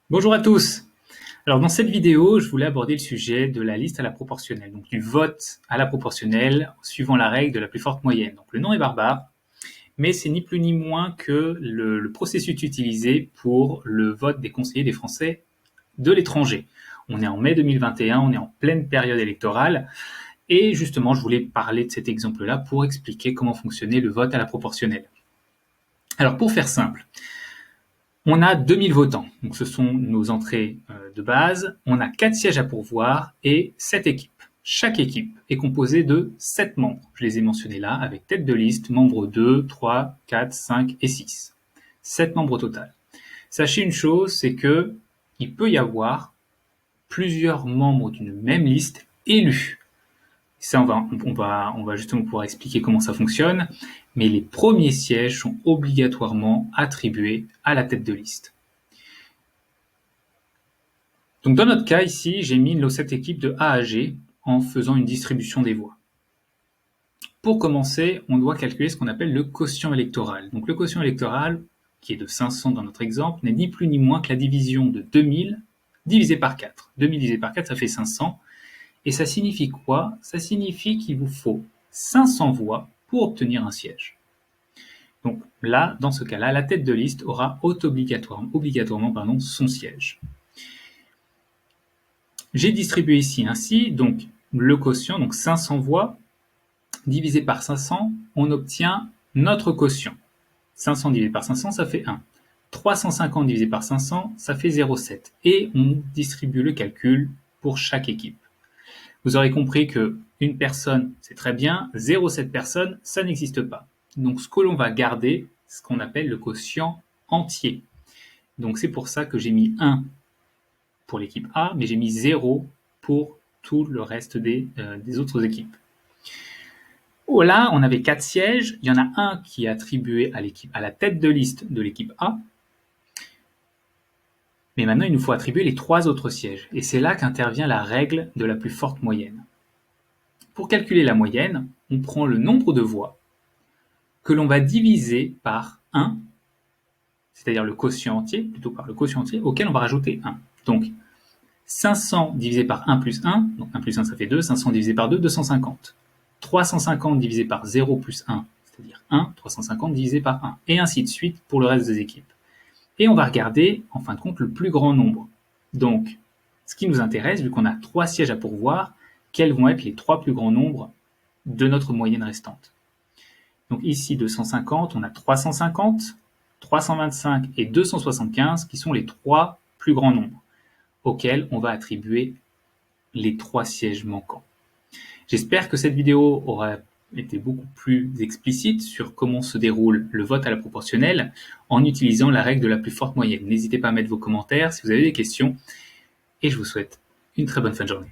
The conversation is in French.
Bonjour à tous. Alors dans cette vidéo, je voulais aborder le sujet de la liste à la proportionnelle, donc du vote à la proportionnelle suivant la règle de la plus forte moyenne. Donc le nom est barbare, mais c'est ni plus ni moins que le processus utilisé pour le vote des conseillers des Français de l'étranger. On est en mai 2021, on est en pleine période électorale, et justement je voulais parler de cet exemple-là pour expliquer comment fonctionnait le vote à la proportionnelle. Alors pour faire simple, on a 2000 votants, donc ce sont nos entrées de base. On a 4 sièges à pourvoir et 7 équipes. Chaque équipe est composée de 7 membres. Je les ai mentionnés là avec tête de liste, membres 2, 3, 4, 5 et 6. 7 membres au total. Sachez une chose, c'est que il peut y avoir plusieurs membres d'une même liste élus. Ça, on va justement pouvoir expliquer comment ça fonctionne, mais les premiers sièges sont obligatoirement attribués à la tête de liste. Donc dans notre cas ici, j'ai mis nos 7 équipes de A à G en faisant une distribution des voix. Pour commencer, on doit calculer ce qu'on appelle le quotient électoral. Donc le quotient électoral, qui est de 500 dans notre exemple, n'est ni plus ni moins que la division de 2000 divisé par 4. 2000 divisé par 4, ça fait 500. Et ça signifie quoi? Ça signifie qu'il vous faut 500 voix pour obtenir un siège. Donc là, dans ce cas-là, la tête de liste aura obligatoirement son siège. J'ai distribué ici ainsi, donc le quotient, donc 500 voix, divisé par 500, on obtient notre quotient. 500 divisé par 500, ça fait 1. 350 divisé par 500, ça fait 0,7. Et on distribue le calcul pour chaque équipe. Vous aurez compris que une personne, c'est très bien, 0,7 personnes, ça n'existe pas. Donc ce que l'on va garder, c'est ce qu'on appelle le quotient entier. Donc c'est pour ça que j'ai mis 1 pour l'équipe A, mais j'ai mis 0 pour tout le reste des autres équipes. Oh là, on avait 4 sièges, il y en a un qui est attribué à la tête de liste de l'équipe A, mais maintenant il nous faut attribuer les 3 autres sièges, et c'est là qu'intervient la règle de la plus forte moyenne. Pour calculer la moyenne, on prend le nombre de voix que l'on va diviser par 1, c'est-à-dire le quotient entier, plutôt par le quotient entier, auquel on va rajouter 1. Donc 500 divisé par 1 plus 1, donc 1 plus 1 ça fait 2, 500 divisé par 2, 250. 350 divisé par 0 plus 1, c'est-à-dire 1, 350 divisé par 1, et ainsi de suite pour le reste des équipes. Et on va regarder, en fin de compte, le plus grand nombre. Donc, ce qui nous intéresse, vu qu'on a 3 sièges à pourvoir, quels vont être les 3 plus grands nombres de notre moyenne restante. Donc ici, 250, on a 350, 325 et 275 qui sont les 3 plus grands nombres auxquels on va attribuer les 3 sièges manquants. J'espère que cette vidéo aura été beaucoup plus explicite sur comment se déroule le vote à la proportionnelle en utilisant la règle de la plus forte moyenne. N'hésitez pas à mettre vos commentaires si vous avez des questions et je vous souhaite une très bonne fin de journée.